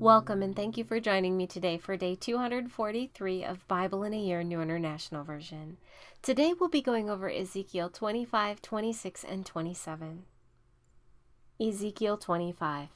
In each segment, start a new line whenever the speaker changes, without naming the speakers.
Welcome and thank you for joining me today for day 243 of Bible in a Year, New International Version. Today we'll be going over Ezekiel 25, 26, and 27. Ezekiel 25.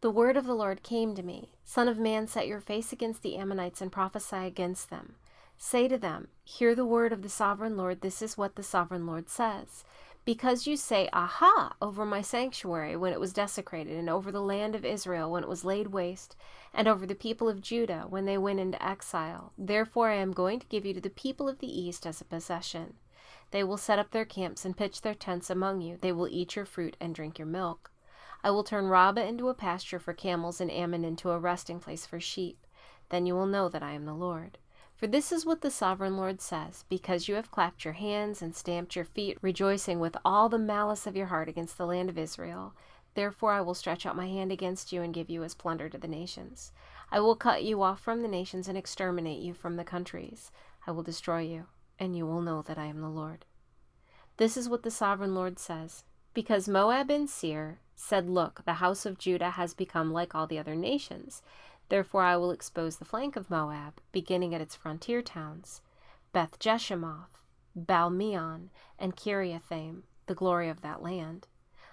The word of the Lord came to me. Son of man, set your face against the Ammonites and prophesy against them. Say to them, hear the word of the sovereign Lord. This is what the sovereign Lord says. Because you say, aha, over my sanctuary when it was desecrated, and over the land of Israel when it was laid waste, and over the people of Judah when they went into exile. Therefore I am going to give you to the people of the east as a possession. They will set up their camps and pitch their tents among you. They will eat your fruit and drink your milk. I will turn Rabbah into a pasture for camels and Ammon into a resting place for sheep. Then you will know that I am the Lord. For this is what the sovereign Lord says, because you have clapped your hands and stamped your feet, rejoicing with all the malice of your heart against the land of Israel. Therefore I will stretch out my hand against you and give you as plunder to the nations. I will cut you off from the nations and exterminate you from the countries. I will destroy you, and you will know that I am the Lord. This is what the sovereign Lord says. Because Moab and Seir said, look, the house of Judah has become like all the other nations. Therefore I will expose the flank of Moab, beginning at its frontier towns, Beth Jeshimoth, Baal-meon, and Kiriathaim, the glory of that land.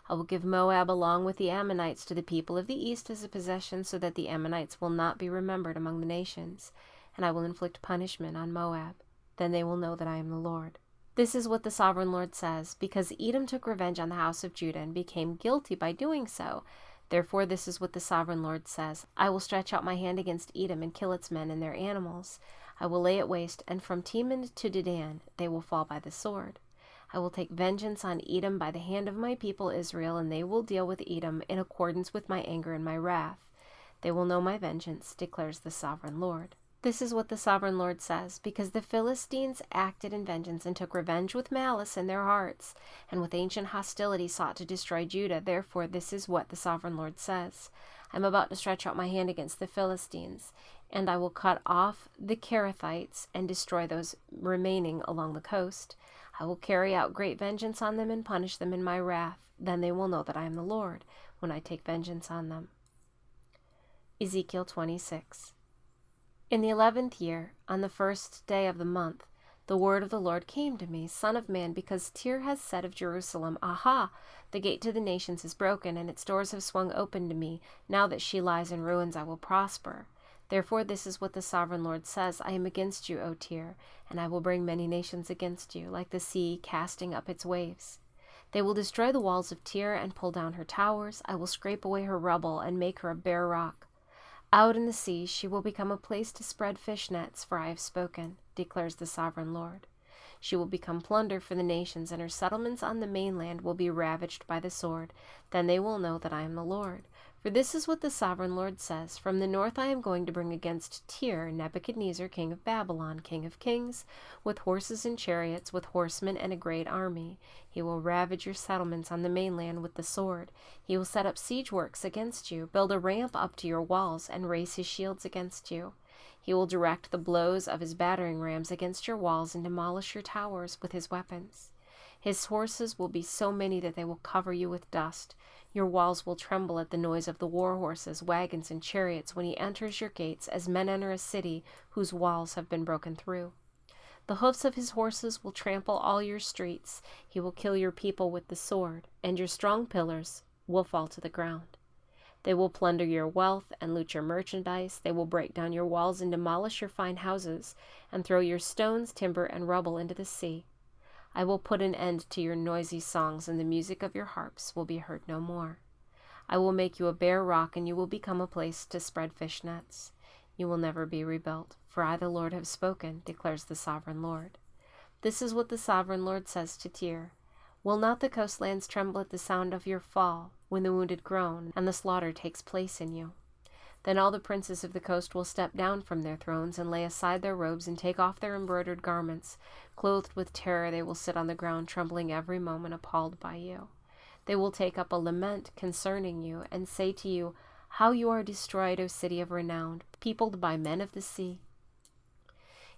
I will give Moab along with the Ammonites to the people of the east as a possession, so that the Ammonites will not be remembered among the nations, and I will inflict punishment on Moab. Then they will know that I am the Lord. This is what the sovereign Lord says, because Edom took revenge on the house of Judah and became guilty by doing so. Therefore this is what the sovereign Lord says. I will stretch out my hand against Edom and kill its men and their animals. I will lay it waste, and from Teman to Dedan they will fall by the sword. I will take vengeance on Edom by the hand of my people Israel, and they will deal with Edom in accordance with my anger and my wrath. They will know my vengeance, declares the sovereign Lord. This is what the sovereign Lord says, because the Philistines acted in vengeance and took revenge with malice in their hearts, and with ancient hostility sought to destroy Judah. Therefore this is what the sovereign Lord says. I am about to stretch out my hand against the Philistines, and I will cut off the Kerethites and destroy those remaining along the coast. I will carry out great vengeance on them and punish them in my wrath. Then they will know that I am the Lord, when I take vengeance on them. Ezekiel 26. In the 11th year, on the first day of the month, the word of the Lord came to me, Son of man, because Tyre has said of Jerusalem, aha, the gate to the nations is broken, and its doors have swung open to me. Now that she lies in ruins, I will prosper. Therefore this is what the sovereign Lord says, I am against you, O Tyre, and I will bring many nations against you, like the sea casting up its waves. They will destroy the walls of Tyre and pull down her towers. I will scrape away her rubble and make her a bare rock. Out in the sea she will become a place to spread fish nets, for I have spoken, declares the sovereign Lord. She will become plunder for the nations, and her settlements on the mainland will be ravaged by the sword. Then they will know that I am the Lord. For this is what the sovereign Lord says, from the north I am going to bring against Tyre Nebuchadnezzar, king of Babylon, king of kings, with horses and chariots, with horsemen and a great army. He will ravage your settlements on the mainland with the sword. He will set up siege works against you, build a ramp up to your walls, and raise his shields against you. He will direct the blows of his battering rams against your walls and demolish your towers with his weapons. His horses will be so many that they will cover you with dust. Your walls will tremble at the noise of the war horses, wagons, and chariots when he enters your gates, as men enter a city whose walls have been broken through. The hoofs of his horses will trample all your streets. He will kill your people with the sword, and your strong pillars will fall to the ground. They will plunder your wealth and loot your merchandise. They will break down your walls and demolish your fine houses, and throw your stones, timber, and rubble into the sea. I will put an end to your noisy songs, and the music of your harps will be heard no more. I will make you a bare rock, and you will become a place to spread fish nets. You will never be rebuilt, for I, the Lord, have spoken, declares the sovereign Lord. This is what the sovereign Lord says to Tyre. Will not the coastlands tremble at the sound of your fall, when the wounded groan, and the slaughter takes place in you? Then all the princes of the coast will step down from their thrones and lay aside their robes and take off their embroidered garments. Clothed with terror, they will sit on the ground, trembling every moment, appalled by you. They will take up a lament concerning you and say to you, how you are destroyed, O city of renown, peopled by men of the sea.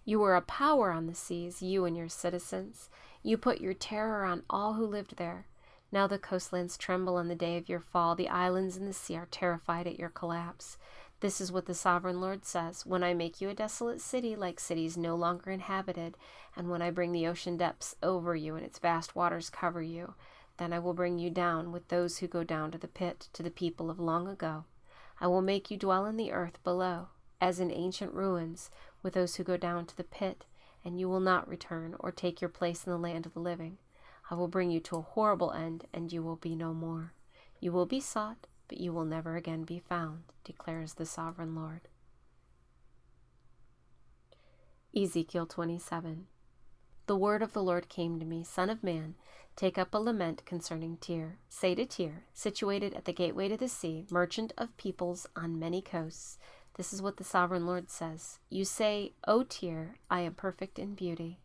You were a power on the seas, you and your citizens. You put your terror on all who lived there. Now the coastlands tremble on the day of your fall. The islands and the sea are terrified at your collapse. This is what the sovereign Lord says: when I make you a desolate city, like cities no longer inhabited, and when I bring the ocean depths over you and its vast waters cover you, then I will bring you down with those who go down to the pit, to the people of long ago. I will make you dwell in the earth below, as in ancient ruins, with those who go down to the pit, and you will not return or take your place in the land of the living. I will bring you to a horrible end, and you will be no more. You will be sought, but you will never again be found, declares the sovereign Lord. Ezekiel 27. The word of the Lord came to me: Son of man, take up a lament concerning Tyre. Say to Tyre, situated at the gateway to the sea, merchant of peoples on many coasts, this is what the sovereign Lord says. You say, O Tyre, I am perfect in beauty.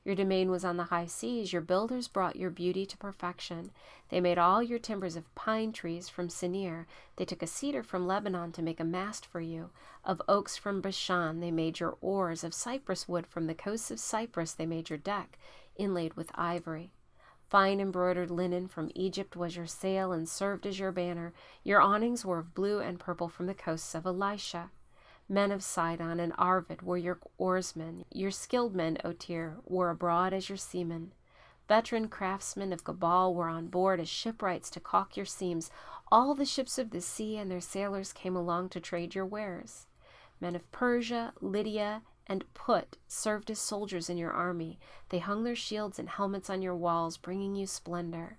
Your domain was on the high seas. Your builders brought your beauty to perfection. They made all your timbers of pine trees from Sinir. They took a cedar from Lebanon to make a mast for you. Of oaks from Bashan they made your oars. Of cypress wood from the coasts of Cyprus they made your deck, inlaid with ivory. Fine embroidered linen from Egypt was your sail and served as your banner. Your awnings were of blue and purple from the coasts of Elisha. Men of Sidon and Arvad were your oarsmen. Your skilled men, O Tyre, were abroad as your seamen. Veteran craftsmen of Gebal were on board as shipwrights to caulk your seams. All the ships of the sea and their sailors came along to trade your wares. Men of Persia, Lydia, and Put served as soldiers in your army. They hung their shields and helmets on your walls, bringing you splendor.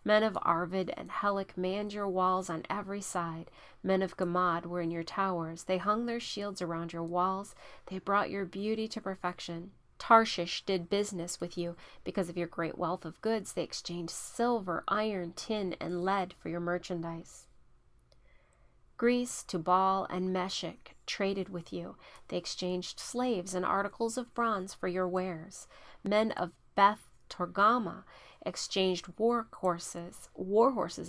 Men of Arvad and Helic manned your walls on every side. Men of Gamad were in your towers. They hung their shields around your walls. They brought your beauty to perfection. Tarshish did business with you because of your great wealth of goods. They exchanged silver, iron, tin, and lead for your merchandise. Greece, Tubal, and Meshech traded with you. They exchanged slaves and articles of bronze for your wares. Men of Beth Torgama exchanged war horses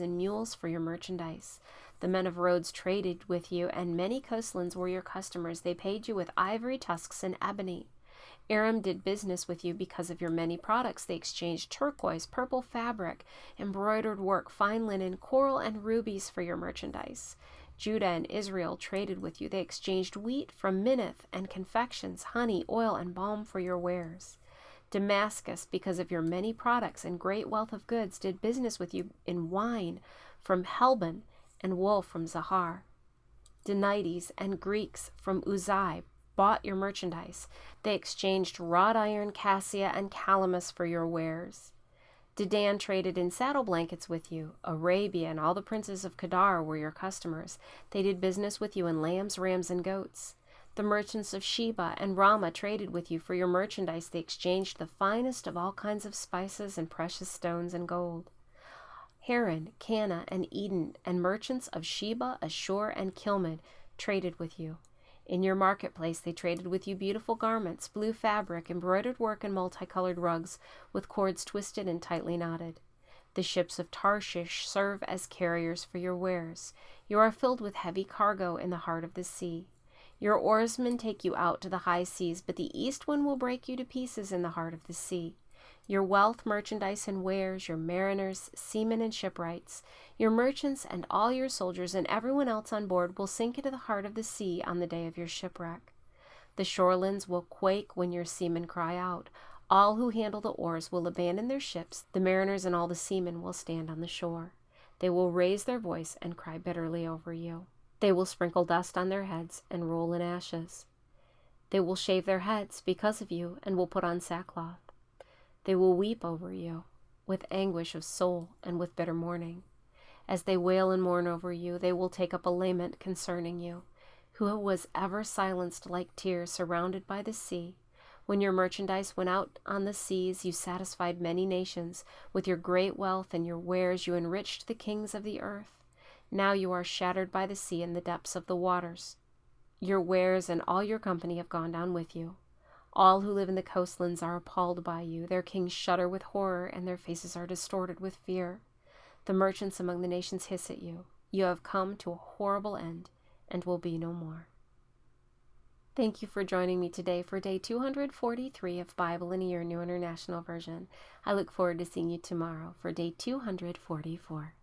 and mules for your merchandise. The men of Rhodes traded with you, and many coastlands were your customers. They paid you with ivory tusks and ebony. Aram did business with you because of your many products. They exchanged turquoise, purple fabric, embroidered work, fine linen, coral, and rubies for your merchandise. Judah and Israel traded with you. They exchanged wheat from Minnith and confections, honey, oil, and balm for your wares. Damascus, because of your many products and great wealth of goods, did business with you in wine from Helbon and wool from Zahar. Danites and Greeks from Uzai bought your merchandise. They exchanged wrought iron, cassia, and calamus for your wares. Dedan traded in saddle blankets with you. Arabia and all the princes of Kedar were your customers. They did business with you in lambs, rams, and goats. The merchants of Sheba and Ramah traded with you for your merchandise. They exchanged the finest of all kinds of spices and precious stones and gold. Haran, Cana, and Eden, and merchants of Sheba, Ashur, and Kilmad traded with you. In your marketplace they traded with you beautiful garments, blue fabric, embroidered work, and multicolored rugs, with cords twisted and tightly knotted. The ships of Tarshish serve as carriers for your wares. You are filled with heavy cargo in the heart of the sea. Your oarsmen take you out to the high seas, but the east wind will break you to pieces in the heart of the sea. Your wealth, merchandise, and wares, your mariners, seamen, and shipwrights, your merchants, and all your soldiers, and everyone else on board will sink into the heart of the sea on the day of your shipwreck. The shorelands will quake when your seamen cry out. All who handle the oars will abandon their ships. The mariners and all the seamen will stand on the shore. They will raise their voice and cry bitterly over you. They will sprinkle dust on their heads and roll in ashes. They will shave their heads because of you and will put on sackcloth. They will weep over you with anguish of soul and with bitter mourning. As they wail and mourn over you, they will take up a lament concerning you. Who was ever silenced like tears surrounded by the sea? When your merchandise went out on the seas, you satisfied many nations. With your great wealth and your wares, you enriched the kings of the earth. Now you are shattered by the sea in the depths of the waters. Your wares and all your company have gone down with you. All who live in the coastlands are appalled by you. Their kings shudder with horror, and their faces are distorted with fear. The merchants among the nations hiss at you. You have come to a horrible end and will be no more. Thank you for joining me today for day 243 of Bible in a Year, New International Version. I look forward to seeing you tomorrow for day 244.